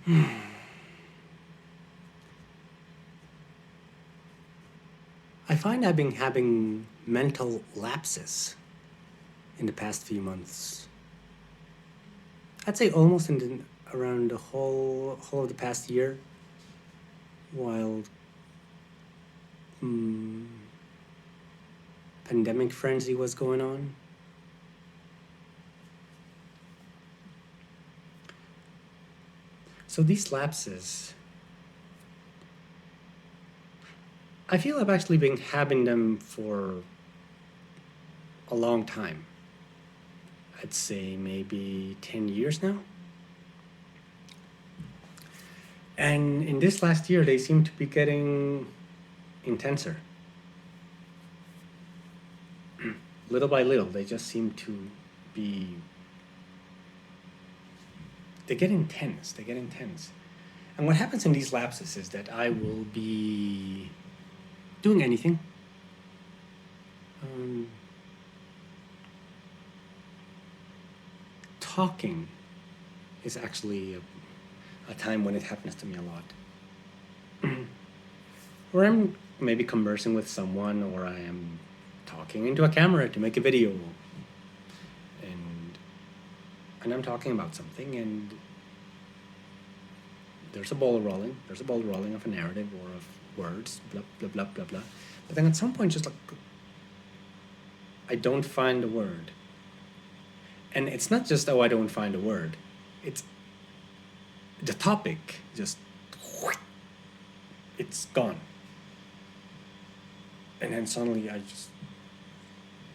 I find I've been having mental lapses in the past few months. I'd say almost around the whole of the past year, while pandemic frenzy was going on. So these lapses, I feel I've actually been having them for a long time. I'd say maybe 10 years now. And in this last year, they seem to be getting intenser. Little by little, they just seem to be. They get intense. They get intense. And what happens in these lapses is that I will be doing anything. Talking is actually a time when it happens to me a lot. Or I'm maybe conversing with someone, or I am talking into a camera to make a video. And I'm talking about something, and there's a ball rolling. There's a ball rolling of a narrative or of words, blah, blah, blah, blah, blah. But then at some point, just like, I don't find a word. And it's not just, oh, I don't find a word. It's the topic just, it's gone. And then suddenly I just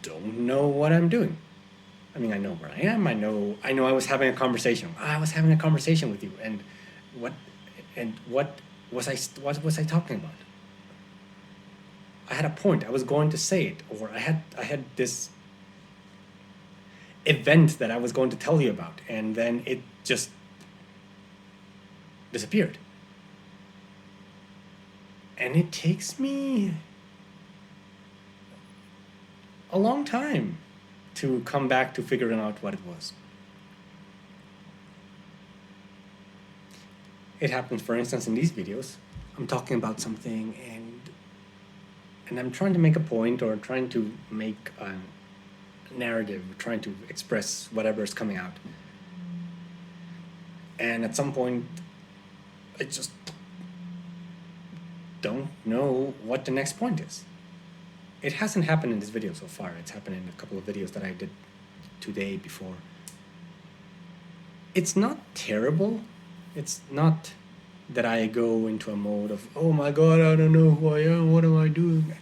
don't know what I'm doing. I mean, I know where I am. I know I was having a conversation. I was having a conversation with you, and what was I talking about? I had a point. I was going to say it, or I had this event that I was going to tell you about, and then it just disappeared. And it takes me a long time to come back to figuring out what it was. It happens, for instance, in these videos. I'm talking about something, and I'm trying to make a point, or trying to make a narrative, trying to express whatever is coming out. And at some point, I just don't know what the next point is. It hasn't happened in this video so far. It's happened in a couple of videos that I did today before. It's not terrible. It's not that I go into a mode of, oh my God, I don't know who I am, what am I doing?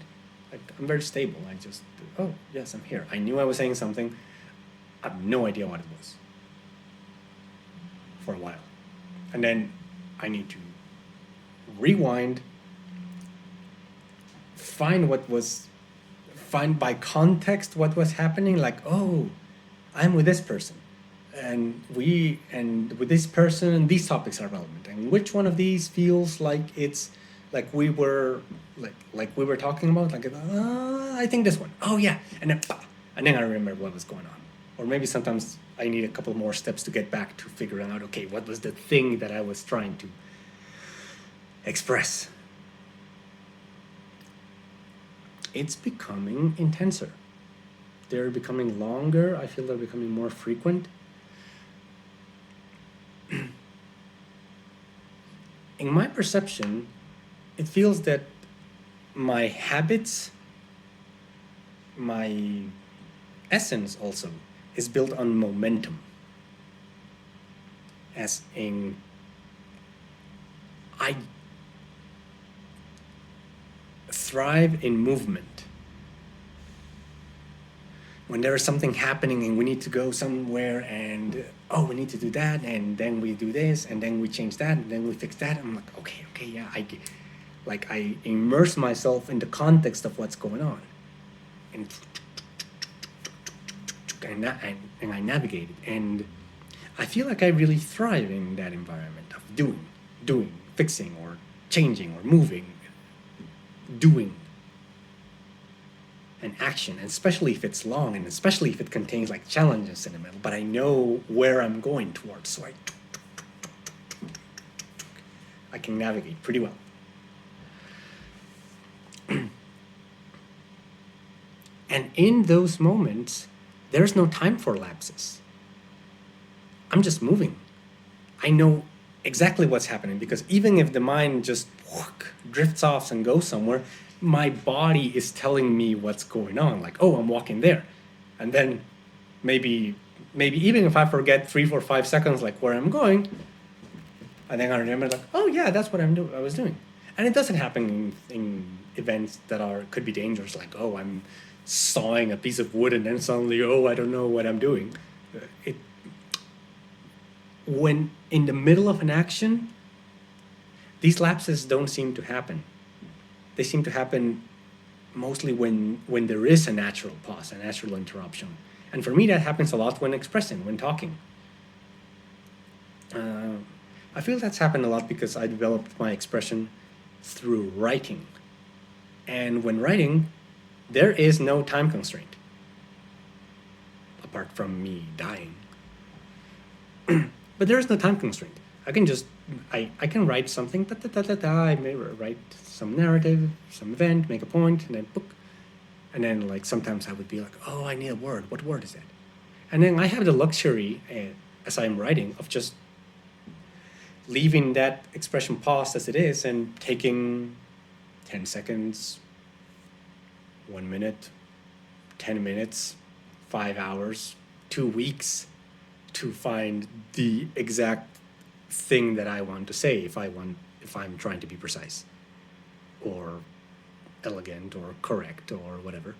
Like, I'm very stable. I just, oh, yes, I'm here. I knew I was saying something. I have no idea what it was for a while. And then I need to rewind, find by context what was happening, like, oh, I'm with this person, and with this person these topics are relevant, and which one of these feels like it's like we were talking about, like, I think this one, oh yeah, and then I remember what was going on. Or maybe sometimes I need a couple more steps to get back to figuring out, okay, what was the thing that I was trying to express. It's becoming intenser. They're becoming longer. I feel they're becoming more frequent. In my perception, it feels that my habits, my essence also, is built on momentum. As in, I thrive in movement. When there is something happening and we need to go somewhere, and we need to do that, and then we do this, and then we change that, and then we fix that, I'm like, okay, yeah, I immerse myself in the context of what's going on, and I navigate it, and I feel like I really thrive in that environment of doing, fixing, or changing, or moving, doing an action, and especially if it's long, and especially if it contains like challenges in the middle, but I know where I'm going towards, so I can navigate pretty well. And in those moments, there's no time for lapses. I'm just moving. I know exactly what's happening because even if the mind just drifts off and goes somewhere, my body is telling me what's going on. Like, oh, I'm walking there. And then maybe even if I forget 3, 4, 5 seconds, like where I'm going, and then I remember like, oh yeah, that's what I was doing. And it doesn't happen in events that could be dangerous, like, oh, I'm sawing a piece of wood and then suddenly, oh, I don't know what I'm doing. It When in the middle of an action, these lapses don't seem to happen. They seem to happen mostly when there is a natural pause, a natural interruption. And for me, that happens a lot when expressing, when talking. I feel that's happened a lot because I developed my expression through writing. And when writing, there is no time constraint, apart from me dying. But there is no time constraint. I can write something, I may write some narrative, some event, make a point, and then book. And then like sometimes I would be like, oh, I need a word. What word is that? And then I have the luxury, as I'm writing, of just leaving that expression paused as it is and taking 10 seconds, 1 minute, 10 minutes, 5 hours, 2 weeks to find the exact thing that I want to say if I'm trying to be precise or elegant or correct or whatever.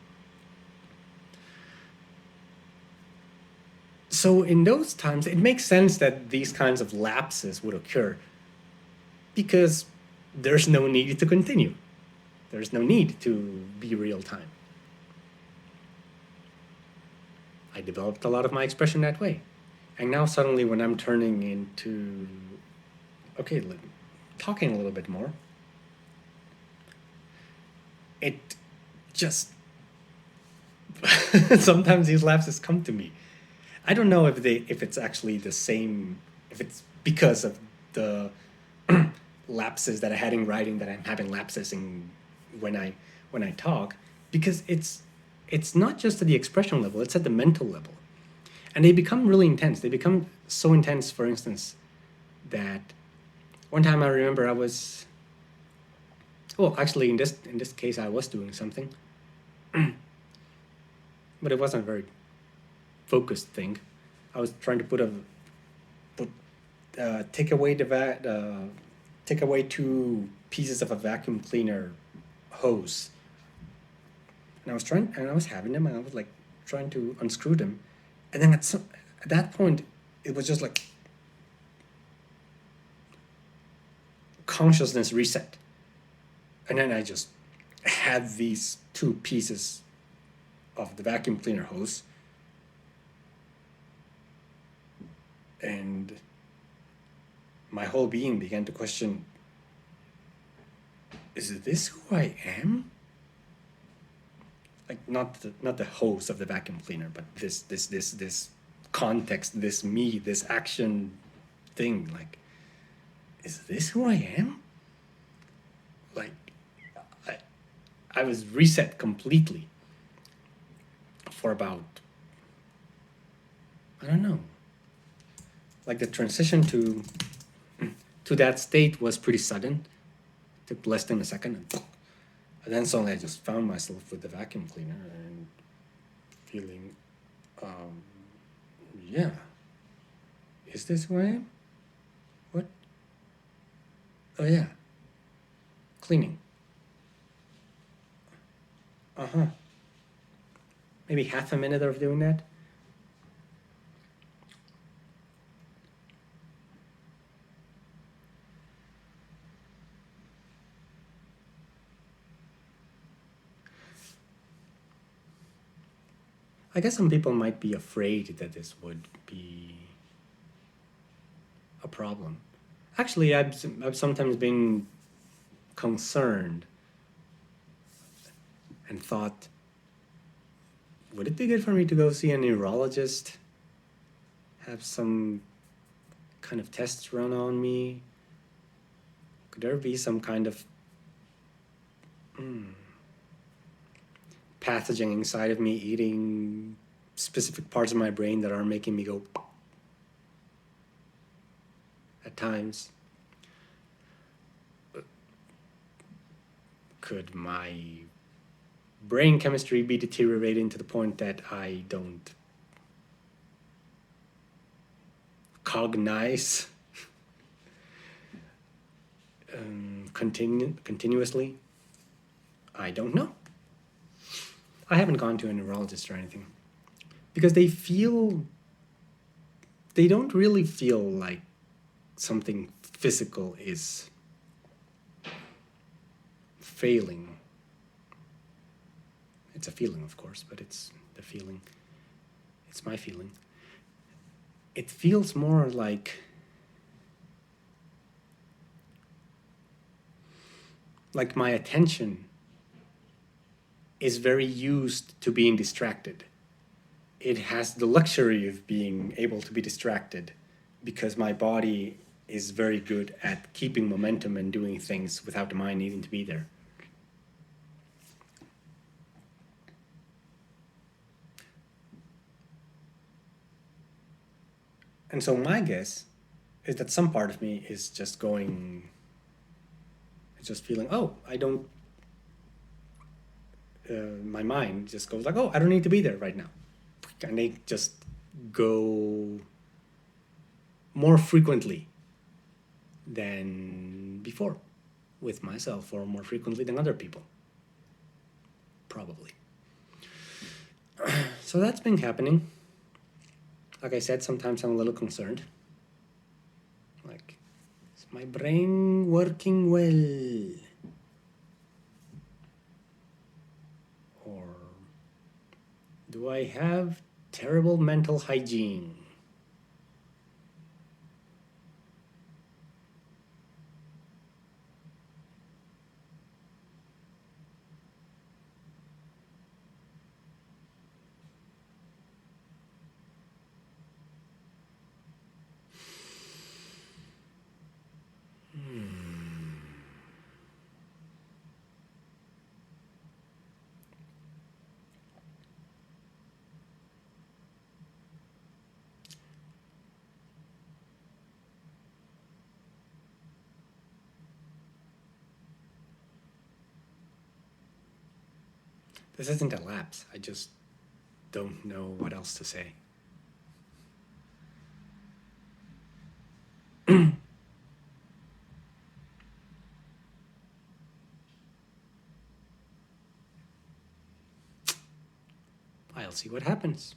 So in those times, it makes sense that these kinds of lapses would occur because there's no need to continue. There's no need to be real time. I developed a lot of my expression that way. And now suddenly when I'm turning into, talking a little bit more, it just, sometimes these lapses come to me. I don't know if it's actually the same, if it's because of the lapses that I had in writing that I'm having lapses in when I talk, because it's not just at the expression level, it's at the mental level. And they become really intense. They become so intense, for instance, that one time I remember actually in this case I was doing something, but it wasn't a very focused thing. I was trying to take away 2 pieces of a vacuum cleaner hose, and I was having them, and I was like trying to unscrew them, and then at that point, it was just like consciousness reset, and then I just had these 2 pieces of the vacuum cleaner hose, and my whole being began to question, is this who I am? Like not the hose of the vacuum cleaner, but this context, this me, this action thing. Like, is this who I am? Like, I was reset completely for about, I don't know. Like the transition to that state was pretty sudden. It took less than a second, and then suddenly I just found myself with the vacuum cleaner and feeling, yeah, is this who I am? What? Oh yeah, cleaning. Maybe half a minute of doing that. I guess some people might be afraid that this would be a problem. Actually, I've sometimes been concerned and thought, would it be good for me to go see a neurologist, have some kind of tests run on me, Could there be some kind of pathogen inside of me eating specific parts of my brain that are making me go at times? Could my brain chemistry be deteriorating to the point that I don't cognize continuously? I don't know. I haven't gone to a neurologist or anything because they don't really feel like something physical is failing. It's a feeling, of course, but it's the feeling. It's my feeling. It feels more like my attention is very used to being distracted. It has the luxury of being able to be distracted because my body is very good at keeping momentum and doing things without the mind needing to be there. And so my guess is that some part of me is just going, it's just feeling, oh, I don't, my mind just goes like, oh, I don't need to be there right now. And they just go more frequently than before with myself, or more frequently than other people. Probably. So that's been happening. Like I said, sometimes I'm a little concerned. Like, is my brain working well? Or do I have terrible mental hygiene? This isn't a lapse. I just don't know what else to say. I'll see what happens.